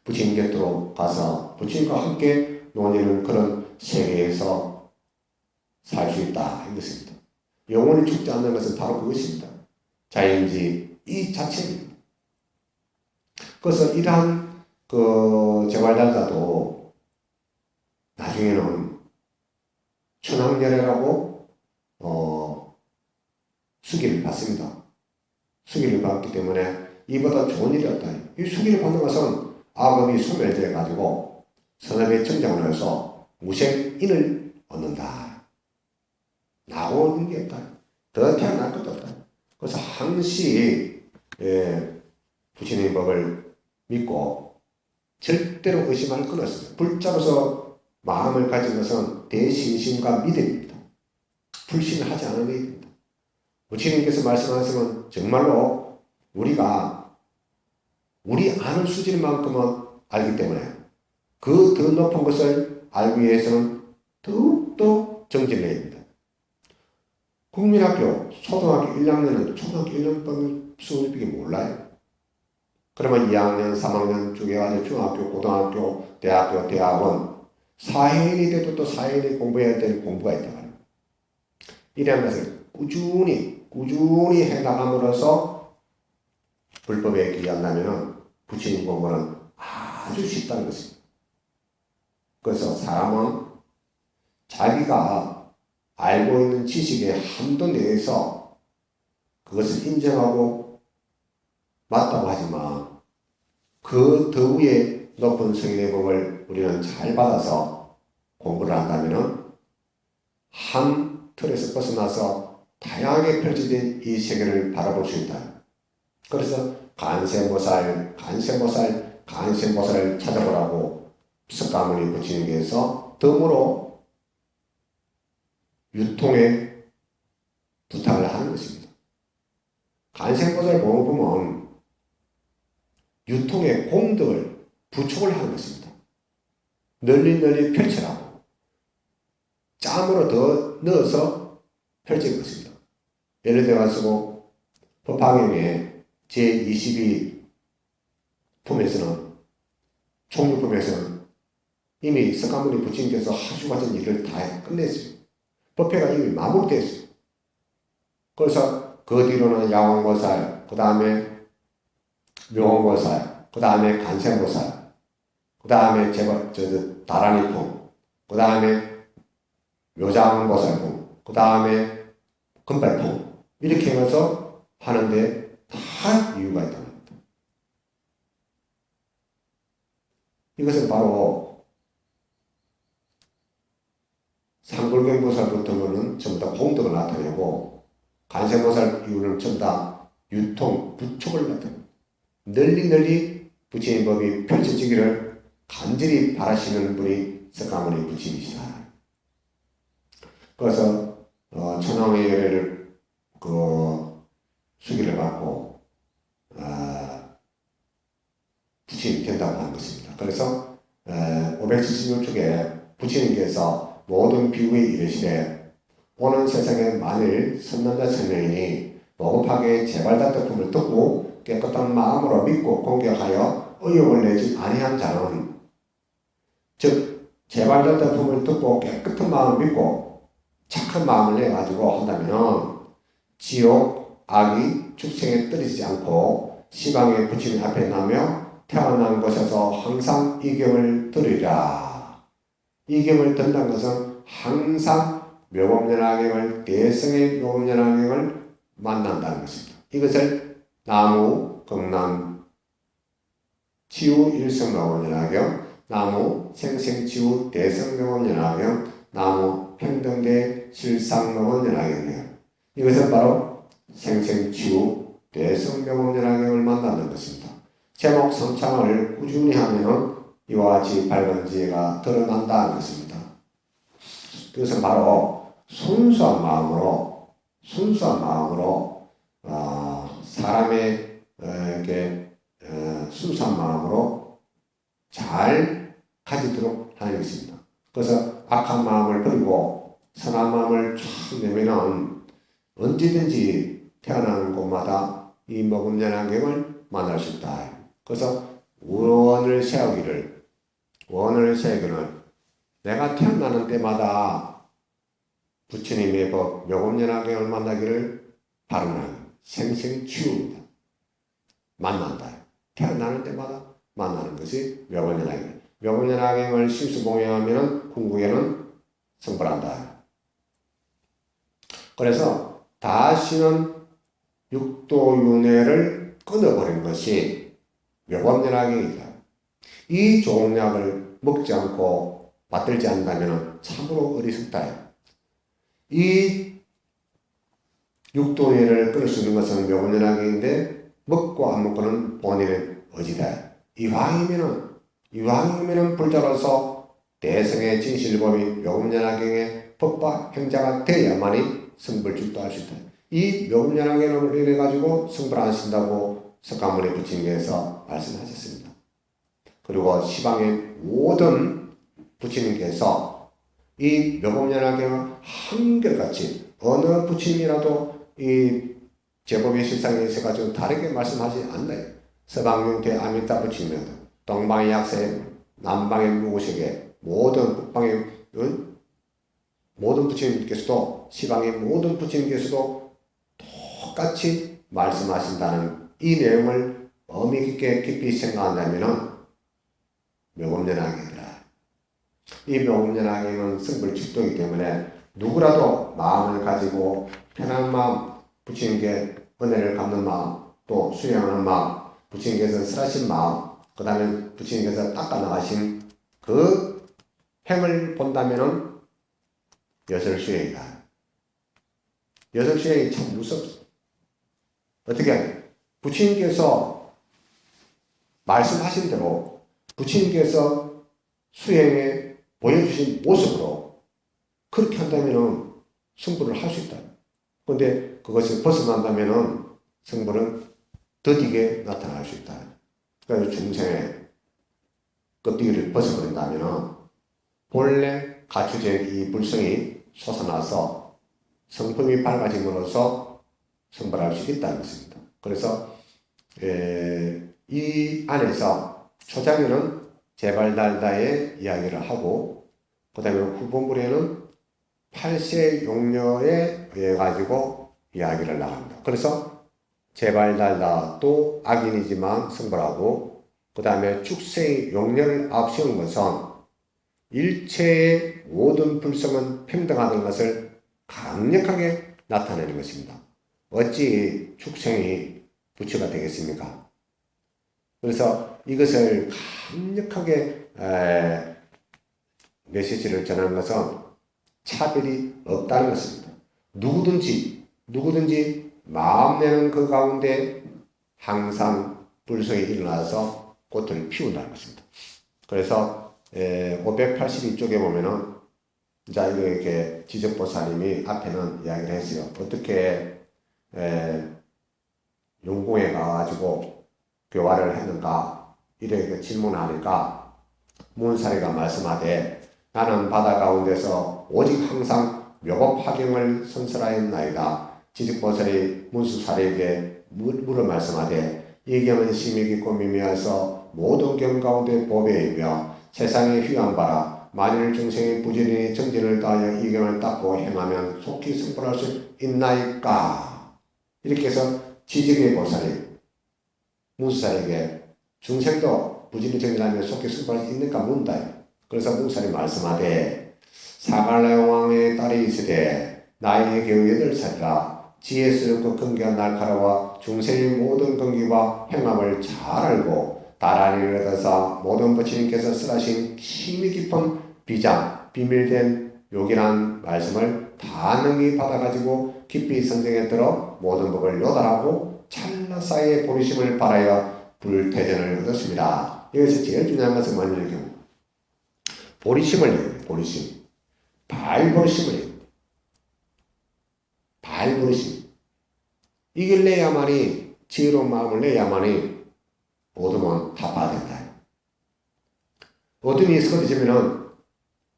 Speaker 1: 부처님 곁으로 가서 부처님과 함께 논의는 그런 세계에서 살 수 있다 이것입니다. 영원히 죽지 않는 것은 바로 그것입니다. 자연지 이 자체입니다. 그래서 이러한 그 재활달자도 나중에는 천황열애라고 수기를 받습니다. 수기를 받기 때문에 이보다 좋은 일이 없다. 이 수기를 받는 것은 악업이 소멸되어 가지고 선업의 정장을 해서 무생인을 얻는다. 나오는 게 없다. 더 태어날 것도 없다. 그래서 항시 부처님 법을 믿고 절대로 의심할 건 없습니다. 불자로서 마음을 가진 것은 대신심과 믿음입니다. 불신하지 않은 믿음입니다. 부처님께서 말씀하시면 정말로 우리가 우리 아는 수준만큼은 알기 때문에 그 더 높은 것을 알기 위해서는 더욱더 정진해야 됩니다. 국민학교, 초등학교 1학년은 초등학교 1학년 수업이 몰라요. 그러면 2학년, 3학년 쭉 해가지고 중학교, 고등학교, 대학교, 대학원, 사회인이 돼도 또 사회인이 공부해야 될 공부가 있다 말이에요. 이런 것을 꾸준히 해나감으로써 불법에 기한다면 부처님 공부는 아주 쉽다는 것입니다. 그래서 사람은 자기가 알고 있는 지식의 한도 내에서 그것을 인정하고 맞다고 하지만 그 더 위에 높은 성인의 법을 우리는 잘 받아서 공부를 한다면 한 틀에서 벗어나서 다양하게 펼쳐진 이 세계를 바라볼 수 있다. 그래서 간세모살을 찾아보라고 석가모니 부처님께서 덤으로 유통에 부탁을 하는 것입니다. 간세모살 보면 유통의 공덕을 부축을 하는 것입니다. 널리 펼쳐라고 짬으로 더 넣어서 펼칠 것입니다. 예를 들어가지고 법화경의 제22 품에서는 총류품에서는 이미 석가모니 부처님께서 하시고 하신 일을 다 끝냈어요. 법회가 이미 마무리됐어요. 그래서 그 뒤로는 야왕보살, 그 다음에 묘원보살, 그 다음에 간센보살, 그 다음에 다라니풍, 그 다음에 묘장보살풍, 그 다음에 금발풍, 이렇게 해서 하는데 다 이유가 있다. 이것은 바로 상골경보살부터는 전부 다 공덕을 나타내고, 간세보살 이후는 전부 다 유통, 부촉을 나타냅니다. 널리 부처님 법이 펼쳐지기를 간절히 바라시는 분이 석가모니 부처님이시다. 그래서 천황의 열애를 수기를 받고 부처님이 된다고 하는 것입니다. 그래서 576쪽에 부처님께서 모든 비유에 이르시되 오는 세상에 만일 선남자 천명이니 모급하게 재발닥덕품을 듣고 깨끗한 마음으로 믿고 공격하여 의욕을 내지 아니한 자는, 즉 재발닥덕품을 듣고 깨끗한 마음을 믿고 착한 마음을 내가지고 한다면 지옥, 악이 축생에 떨어지지 않고 시방의 부처님 앞에 나며 태어난 곳에서 항상 이 경을 들으리라. 이 경을 듣는 것은 항상 묘법연화경을, 대성의 묘법연화경을 만난다는 것입니다. 이것을 나무 극남 치유 일성 묘법연화경, 나무 생생치유 대성 묘법연화경, 나무 평등대 실상 묘법연화경이에요. 이것은 바로 생생치유 대성 묘법연화경을 만나는 것입니다. 제목 성창을 꾸준히 하면은 이와 같이 밝은 지혜가 드러난다는 것입니다. 그것은 바로 순수한 마음으로 사람의 순수한 마음으로 잘 가지도록 하는 것입니다. 그래서 악한 마음을 버리고 선한 마음을 쫙 내면은 언제든지 태어나는 곳마다 이 모금연화경을 만날 수 있다. 그래서 원을 세우기를 내가 태어나는 때마다 부처님의 법 묘금연화경을 만나기를 바라는 생생치유입니다. 만난다. 태어나는 때마다 만나는 것이 묘금연화경. 묘금연화경을 실수봉행하면 궁극에는 성불한다. 그래서 다시는 육도윤회를 끊어버린 것이 묘법연화경이다. 이 종약을 먹지 않고 받들지 않는다면 참으로 어리석다. 이 육도윤회를 끊을 수 있는 것은 묘법연화경인데 먹고 안 먹고는 본인의 의지다. 이왕이면은 불자로서 대성의 진실법이 묘법연화경의 법과 행자가 되어야만이 성불출도 할 수 있다. 이 묘법연화경을 인해 가지고 성불하신다고 석가모니 부처님께서 말씀하셨습니다. 그리고 시방의 모든 부처님께서 이 묘법연화경을 한결같이 어느 부처님이라도 이 제법의 실상에 있어가지고 다르게 말씀하지 않나요? 서방윤퇴 아미타 부처님이라도 동방의 약세, 남방의 무고식에 북방의 모든 부처님께서도 시방의 모든 부처님께서도 똑같이 말씀하신다는 이 내용을 의미 깊이 생각한다면 묘금연화경이다. 이 묘금연화경은 성불출도이기 때문에 누구라도 마음을 가지고 편한 마음, 부처님께 은혜를 갚는 마음, 또 수행하는 마음, 부처님께서 설하신 마음, 그 다음에 부처님께서 닦아 나가신 그 행을 본다면은 여설수행이다. 여설수행이 참 무섭습니다. 어떻게? 부처님께서 말씀하신 대로 부처님께서 수행에 보여주신 모습으로 그렇게 한다면은 성불을 할 수 있다. 그런데 그것이 벗어난다면은 성불은 더디게 나타날 수 있다. 그래서 중생의 껍데기를 벗어버린다면은 본래 갖춰진 이 불성이 솟아나서 성품이 밝아짐으로써 성불할 수 있다는 것입니다. 그래서 이 안에서 초장에는 제발달다의 이야기를 하고, 그 다음에 후본부에는 8세 용녀에 의해 가지고 이야기를 나갑니다. 그래서 제발 달라 또 악인이지만 성불하고 그 다음에 축생의 용렬을 앞세운 것은 일체의 모든 불성은 평등하다는 것을 강력하게 나타내는 것입니다. 어찌 축생이 부처가 되겠습니까? 그래서 이것을 강력하게 메시지를 전하는 것은 차별이 없다는 것입니다. 누구든지 마음 내는 그 가운데 항상 불성이 일어나서 꽃을 피운다는 것입니다. 그래서 582쪽에 보면은 자 이렇게 지적보살님이 앞에는 이야기를 했어요. 어떻게 용궁에 가가지고 교화를 했는가 이렇게 질문하니까 문사리가 말씀하되 나는 바다 가운데서 오직 항상 묘법화경을 선설하였나이다. 지적보살이 문수사리에게 물어 말씀하되 이 경은 심히 깊고 미미해서 모든 경 가운데 보배이며 세상에 휘한 바라 만일 중생이 부지런히 정진을 다하여 이 경을 닦고 행하면 속히 성불할 수 있나이까. 이렇게 해서 지적의 보살이 문수사리에게 중생도 부지런히 정진하면 속히 성불할 수 있는가 묻는다. 그래서 문수사리 말씀하되 사갈라용왕의 딸이 있으되 나이에 겨우 8살이라 지혜스럽고 근기한 날카로워 중생의 모든 근기와 행함을 잘 알고 다라리를 얻어서 모든 부처님께서 쓰라신 힘이 깊은 비장, 비밀된 요긴한 말씀을 다 능히 받아가지고 깊이 선정에 들어 모든 법을 요달하고 찰나 사이에 보리심을 바라여 불태전을 얻었습니다. 여기서 제일 중요한 것은 뭐냐면 보리심을 얘기해요. 보리심. 발보리심을 얘기해요. 발보리심. 이걸 내야만이 지혜로운 마음을 내야만이 어둠은 타파된다. 어둠이 스커져지면은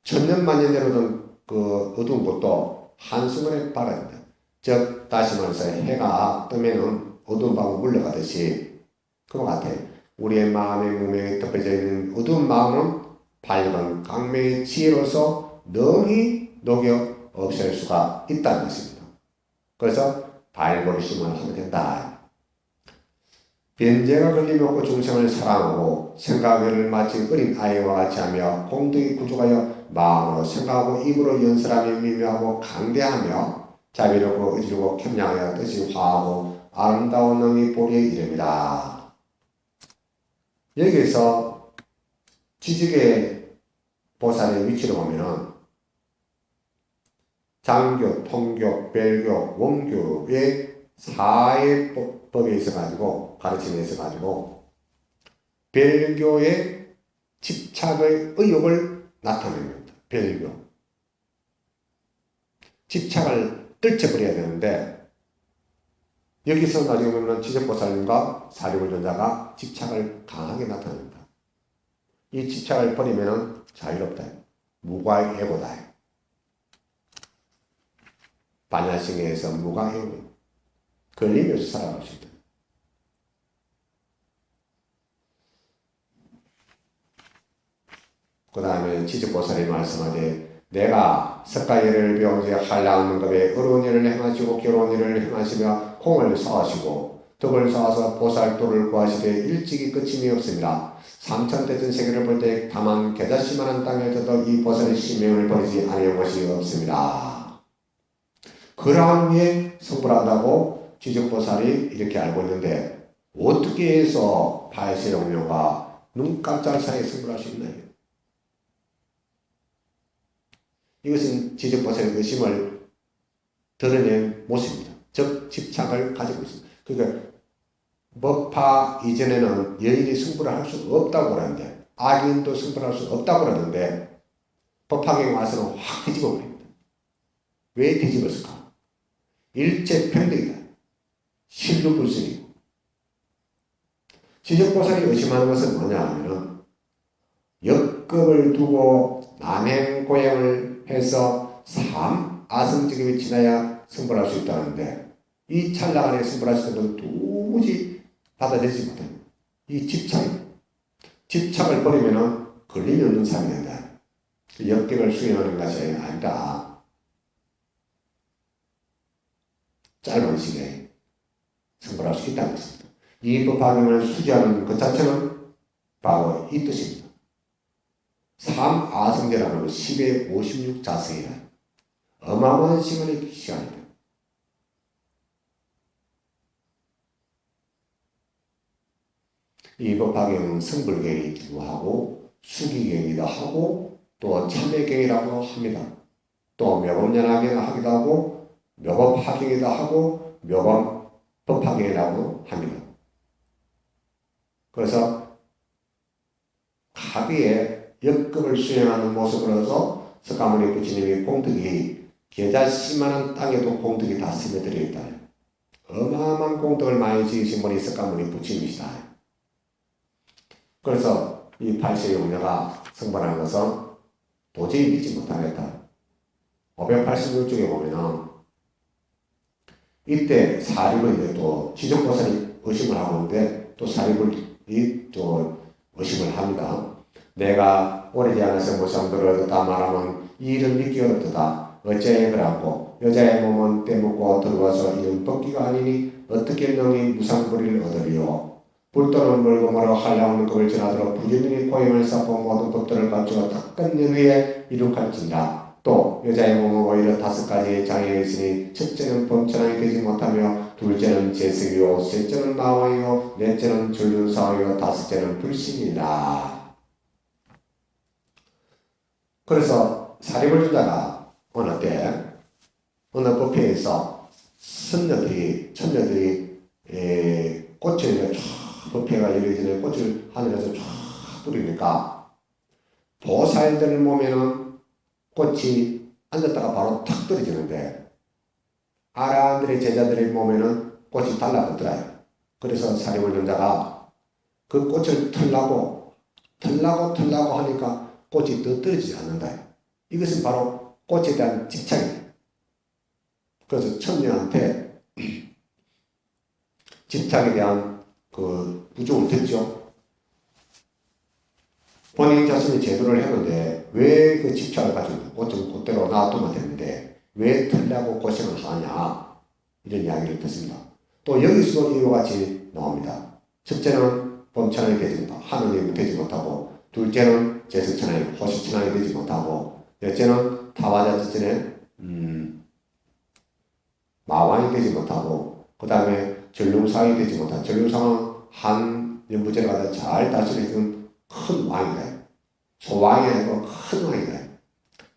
Speaker 1: 천년만년 내로던 그 어두운 것도 한순간에 밝아진다. 즉 다시 말해서 해가 뜨면은 어두운 밤을 물러가듯이 그와 같아. 우리의 마음의 무명에 덮여져 있는 어두운 마음은 밝은 강명의 지혜로서 능히 녹여 없앨 수가 있다는 것입니다. 그래서 발버리심을 하면 된다. 변제가 걸림이 없고 중생을 사랑하고 생각을 마치 어린 아이와 같이 하며 공덕이 구족하여 마음으로 생각하고 입으로 연설하며 미묘하고 강대하며 자비롭고 의지롭고 겸양하여 뜻이 화하고 아름다운 능이 보리에 이릅니다. 여기에서 지직의 보살의 위치를 보면은 장교, 통교, 별교, 원교의 사의 법에 있어가지고 가르침에 있어가지고 별교의 집착의 의욕을 나타냅니다. 별교. 집착을 떨쳐버려야 되는데 여기서 나중에 보면 지적보살님과 사리불존자가 집착을 강하게 나타냅니다. 이 집착을 버리면 자유롭다. 무과의 애고다. 반야싱에서 무과의 걸림이 없이 살아갈 수 있다. 그 다음에 지적보살이 말씀하되 내가 석가예를 배운 지 한량능급에 어려운 일을 행하시고 괴로운 일을 행하시며 공을 쌓으시고 덕을 쌓아서 보살도를 구하시되 일찍이 끝임이 없습니다. 삼천대전 세계를 볼 때 다만 계자씨만한 땅에 져도 이 보살의 신명을 버리지 아니한 것이 없습니다. 그러한 후에 성불한다고 지적보살이 이렇게 알고 있는데 어떻게 해서 파해세용료가 눈 깜짝 사이에 성불할 수 있나요? 이것은 지적보살의 의심을 드러낸 모습입니다. 즉 집착을 가지고 있습니다. 그러니까 법파 이전에는 여인이 성불을 할 수 없다고 그러는데 악인도 성불할 수 없다고 그러는데 법화경에 와서는 확 뒤집어 버립니다. 왜 뒤집었을까? 일체 평등이다. 신루불승이고 지적보살이 의심하는 것은 뭐냐 하면은 역급을 두고 남행고행을 해서 아성직업이 지나야 성불할 수 있다는데 이 찰나간에 성불할 수 있는 것은 도무지 받아들이지 못합니다. 이 집착을 버리면은 걸림이 없는 삶이 된다. 역격을 수행하는 것이 아니라 짧은 시기에 성불할 수 있다는 것입니다. 이 법화경을 수지하는 것 자체는 바로 이 뜻입니다. 3아성제라는 건 10의 56자성이라 어마어마한 시간입니다. 이 법화경은 성불경이기도 하고 수기경이기도 하고 또 참회경이라고 합니다. 또 묘법연화경을 하기도 하고 묘법화경이기도 하고 묘법법화경이라고 합니다. 그래서 가비에 역급을 수행하는 모습으로서 석가모니 부처님의 공덕이 계자씨만한 땅에도 공덕이 다 스며들어 있다. 어마어마한 공덕을 많이 지으신 분이 석가모니 부처님이시다. 그래서 이 8세의 용녀가 성불하는 것은 도저히 믿지 못하겠다. 586쪽에 보면은 이때 사립을 또 지정보살이 의심을 하고 있는데 또 사립이 또 의심을 합니다. 내가 오래지 않아서 모성들을 얻었다 말하면 이 일을 믿기 어렵다. 어째 그라고 여자의 몸은 떼묻고 들어와서 이는 법기가 아니니 어떻게 능히 무상불의를 얻으리요. 불도는 물금으로 한량없는 법을 전하도록 부지런히 고임을 쌓고 모든 법들을 갖추어 닦은 연후에 이룩할지니라. 또 여자의 몸은 오히려 5가지의 장애가 있으니 첫째는 범천왕이 되지 못하며 둘째는 재승이요 셋째는 마왕이요 넷째는 전륜사왕이요 다섯째는 불신이라. 그래서 사리불주자가 어느 때 어느 법회에서 천녀들이 꽃을 법회가 열리기 꽃을 하늘에서 쫙 뿌리니까 보살들 몸에는 꽃이 앉았다가 바로 탁 떨어지는데 아라한들의 제자들의 몸에는 꽃이 달라붙더라요. 그래서 사리불존자가 그 꽃을 털라고 하니까 꽃이 더 떨어지지 않는다. 이것은 바로 꽃에 대한 집착이에요. 그래서 천녀한테 집착에 대한 그 부족을 듣죠. 본인 자신이 제도를 했는데 왜 그 집착을 가지고 꽃은 꽃대로 놔두면 되는데 왜 털려고 고생을 하냐 이런 이야기를 듣습니다. 또 여기서도 이와 같이 나옵니다. 첫째는 범천왕이 되지 못하고 하느님이 되지 못하고 둘째는 제승천왕이 호시천왕이 되지 못하고 넷째는 타화자지전에 마왕이 되지 못하고 그 다음에 전륜상이 되지 못한 전륜상은 한 연부제를 가지고 잘 다스리는 큰 왕이다. 소왕이 아니고 큰 왕이다.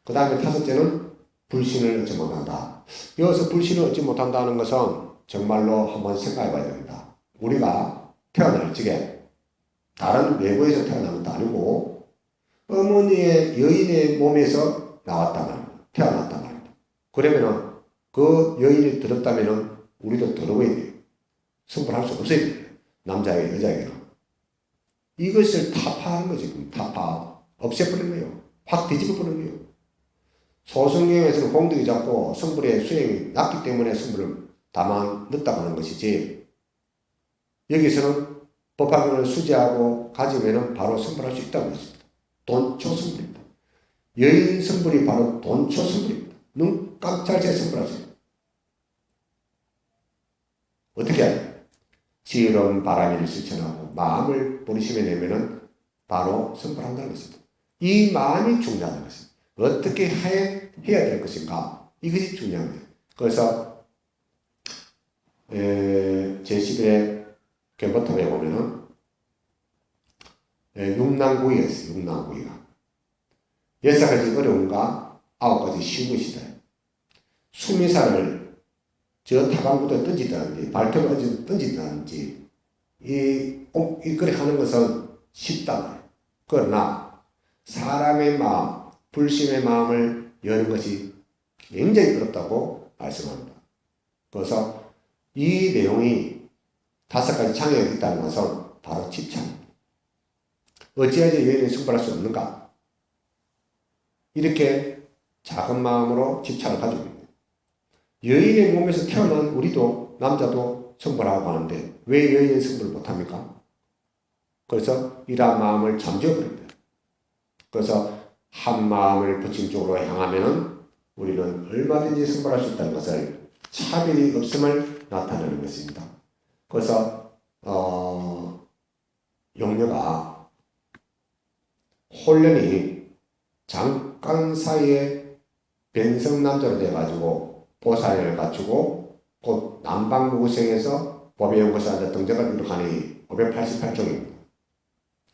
Speaker 1: 그 다음에 다섯째는 불신을 얻지 못한다. 여기서 불신을 얻지 못한다는 것은 정말로 한번 생각해 봐야 됩니다. 우리가 태어날 적에 다른 외부에서 태어난 것도 아니고 어머니의 여인의 몸에서 나왔단 말입니다. 태어났단 말입니다. 그러면은 그 여인이 들었다면은 우리도 들어야 돼요. 성불할 수 없어야 돼요. 남자에게 여자에게는. 이것을 타파하는 거지. 타파. 없애버리는 거예요. 확 뒤집어버리는 거예요. 소승경에서는 공덕이 작고 성불의 수행이 낮기 때문에 성불을 다만 늦다고 하는 것이지 여기서는 법화경을 수지하고 가지면은 바로 성불할 수 있다고 했습니다. 돈초 성불입니다. 여인 성불이 바로 돈초 성불입니다. 눈 깜짝할 새 성불할 수 있습니다. 어떻게 해요? 지혜로운 바람이를 실천하고 마음을 보리심에 내면은 바로 성불한다는 것입니다. 이 마음이 중요하다는 것입니다. 어떻게 해야 될 것인가? 이것이 중요한 거예요. 그래서 제11회 견보통에 보면은 육난구이가 있어요. 육난구이가 6가지 어려움과 9가지 쉬운 것이다. 수미사를 저 타강부터 던지든지 발톱을 던지든지 그렇게 하는 것은 쉽다. 그러나 사람의 마음, 불심의 마음을 여는 것이 굉장히 어렵다고 말씀합니다. 그래서 이 내용이 5가지 장애가 있다는 것은 바로 집착입니다. 어찌하여 여인을 성불할 수 없는가? 이렇게 작은 마음으로 집착을 가지고 있습니다. 여인의 몸에서 태어난 우리도 남자도 성불하고 하는데 왜 여인은 성불을 못합니까? 그래서 이러한 마음을 잠재워버립니다. 그래서 한 마음을 부처님 쪽으로 향하면은 우리는 얼마든지 성불할 수 있다는 것을 차별이 없음을 나타내는 것입니다. 그래서 용녀가 홀련히 잠깐 사이에 변성남자로 돼가지고 보살을 갖추고 곧 남방무구생에서 법의 연구소 앉아 등장을 이룩하니 588쪽입니다.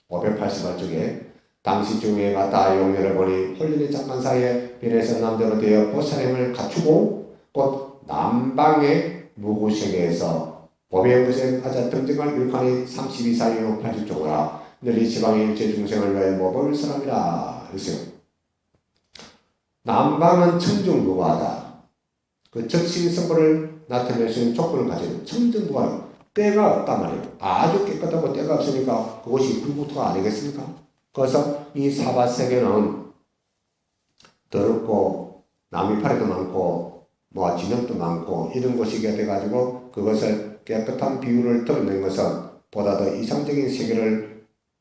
Speaker 1: 588쪽에 당시 중에 갔다 용녀를 보니 홀련히 잠깐 사이에 변해서 남자로 되어 보살행을 갖추고 곧 남방의 무구생에서 법의 연구소에 앉아 등장을 이룩하니 32사유 80쪽으로 늘 이 지방의 일체 중생을 위하여 모범을 사람이라 했어요. 남방은 청정무과하다. 그 적시 성불을 나타낼 수 있는 조건을 가지고 청정무과하다. 때가 없단 말이에요. 아주 깨끗하고 때가 없으니까 그것이 불구토가 아니겠습니까? 그래서 이 사바세계는 더럽고 나무파리도 많고 뭐 진흙도 많고 이런 곳이게 돼가지고 그것을 깨끗한 비율을 드러낸 것은 보다 더 이상적인 세계를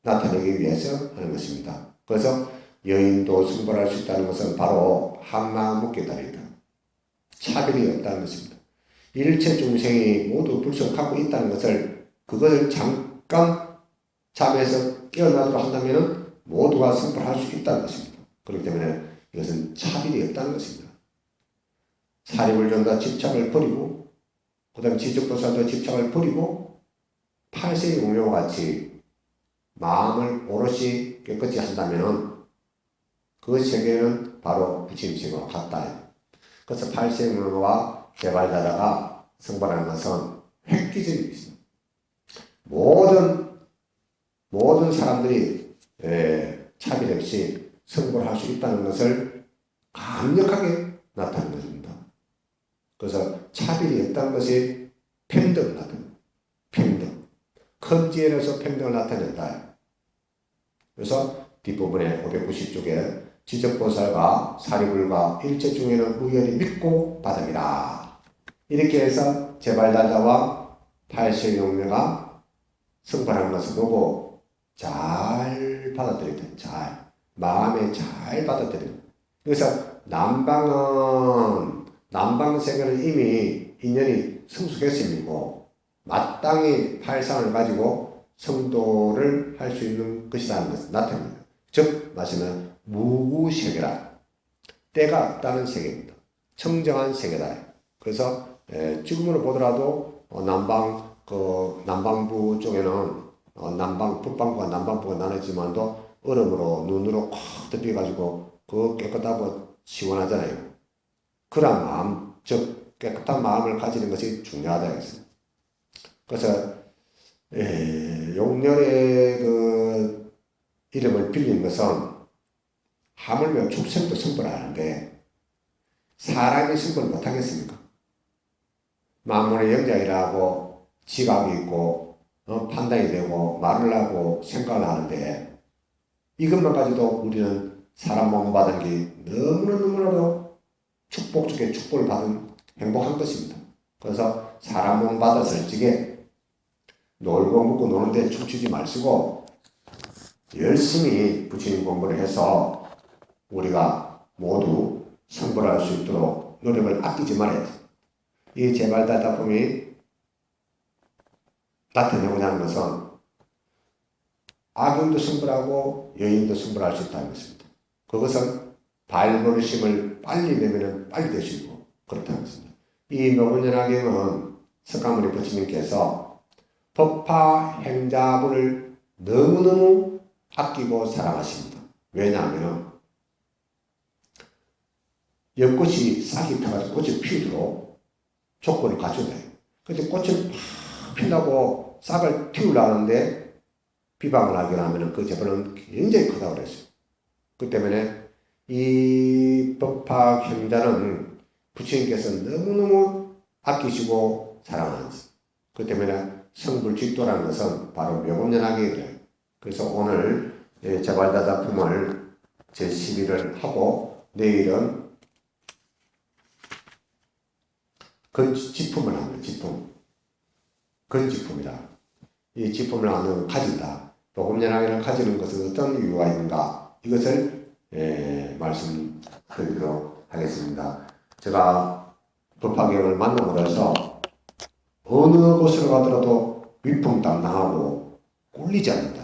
Speaker 1: 나타내기 위해서 하는 것입니다. 그래서 여인도 승벌할 수 있다는 것은 바로 한마음 깨달음이다. 차별이 없다는 것입니다. 일체 중생이 모두 불성하고 있다는 것을 그것을 잠깐 잠에서 깨어나도록 한다면 모두가 승벌할 수 있다는 것입니다. 그렇기 때문에 이것은 차별이 없다는 것입니다. 사립을 전다 집착을 버리고 그 다음 지적보살도 집착을 버리고 팔세의 용료와 같이 마음을 오롯이 깨끗이 한다면 그 세계는 바로 부처님 세계와 같다. 그래서 팔세용료와 개발자다가 성불하는 것은 획기적인 것입니다. 모든 사람들이 차별 없이 성불할 수 있다는 것을 강력하게 나타내는 것입니다. 그래서 차별이 없다는 것이 평등을 나타낸다. 평등. 큰 지혜로서 평등을 나타낸다. 그래서 뒷부분에 590쪽에 지적보살과 사리불과 일체 중에는 우연히 믿고 받음이라. 이렇게 해서 제발다자와 팔세용녀가 성불하는 것을 보고 잘 받아들이다. 잘. 마음에 잘 받아들이다. 그래서 남방세계는 이미 인연이 성숙했음이고 마땅히 팔상을 가지고 성도를 할 수 있는 것이라는 것을 나타냅니다. 즉 마시면 무구세계라. 때가 없다는 세계입니다. 청정한 세계다. 그래서 지금으로 보더라도 남방부 쪽에는 북방부와 남방부가 나눠지만도 얼음으로 눈으로 콱 덮여가지고 그 깨끗하고 시원하잖아요. 그런 마음, 즉 깨끗한 마음을 가지는 것이 중요하다 했습니다. 그래서 용렬의 그 이름을 빌린 것은 하물며 축생도 성불하는데 사람이 성불 못하겠습니까? 만물의 영장이라고 지각이 있고 판단이 되고 말을 하고 생각을 하는데 이것만 가지고 우리는 사람 몸 받은 게 너무나도 축복 중에 축복을 받은 행복한 것입니다. 그래서 사람 몸 받았을 적에 놀고 먹고 노는데 춤추지 마시고 열심히 부처님 공부를 해서 우리가 모두 성불할 수 있도록 노력을 아끼지 말아야 돼. 이 제발다다품이 나타내고자 하는 것은 악인도 성불하고 여인도 성불할 수 있다는 것입니다. 그것은 발버릇심을 빨리 내면 빨리 되시고 그렇다는 것입니다. 이 노분연화경은 석가모니 부처님께서 법화 행자부를 너무너무 아끼고 사랑하십니다. 왜냐하면 연꽃이 싹이 펴가지고 꽃이 피우도록 조건을 갖춘다. 근데 꽃을 팍 피우려고 싹을 틔우려는데 비방을 하기로 하면 그 재벌은 굉장히 크다고 그랬어요. 그 때문에 이 법화 행자는 부처님께서 너무너무 아끼시고 사랑하는 것. 그 때문에 성불직도라는 것은 바로 묘금연하게 그래요. 그래서 오늘 제발다다품을 제11을 하고 내일은 건지품을 하는 지품. 건지품이다. 이 지품을 하는 가진다. 묘금연하게를 가지는 것은 어떤 이유가 있는가? 이것을 말씀드리도록 하겠습니다. 제가 법화경을 만남으로 해서 어느 곳으로 가더라도 위풍당당하고 꿀리지 않는다.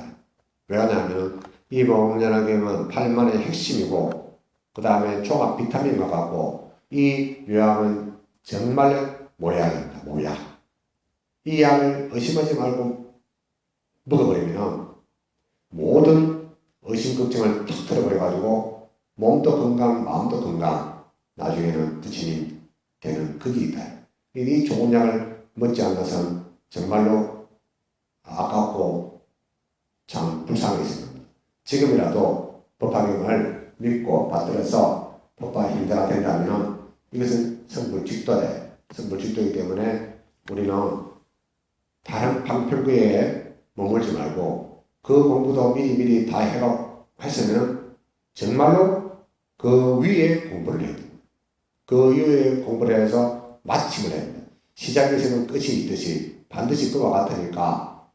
Speaker 1: 왜냐하면 이 모공연화경은 8만의 핵심이고 그 다음에 종합 비타민과 같고 이 요양은 정말 모약입니다. 모약. 이 약을 의심하지 말고 먹어버리면 모든 의심 걱정을 탁 털어버려가지고 몸도 건강, 마음도 건강, 나중에는 부처님 되는 그게 있다. 이 좋은 약을 먹지 않는 것은 정말로 아깝고 참 불쌍했습니다. 지금이라도 법화경을 믿고 받들어서 법화 힘자가 된다면 이것은 성불직도래. 성불직도이기 때문에 우리는 다른 방편구에 머물지 말고 그 공부도 미리 다 해가 했으면 정말로 그 위에 공부를 해야 됩니다. 그 위에 공부를 해서 마침을 해야 됩니다. 시작에서는 끝이 있듯이 반드시 그와 같으니까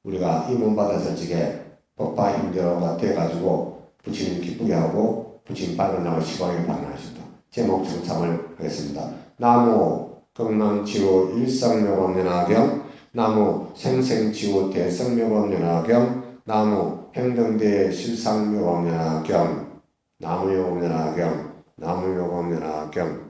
Speaker 1: 우리가 이 몸받아서 지게 법화 힘자가 돼가지고 부처님 기쁘게 하고 부처님 밝은 날을 시방에 발언하십니다. 제목 정참을 하겠습니다. 나무 금강지우 일상묘법연화경, 나무 생생지우 대성묘법연화경, 나무 행등대 실상묘법연화경, 나무묘법연화경, 나무묘법연화경.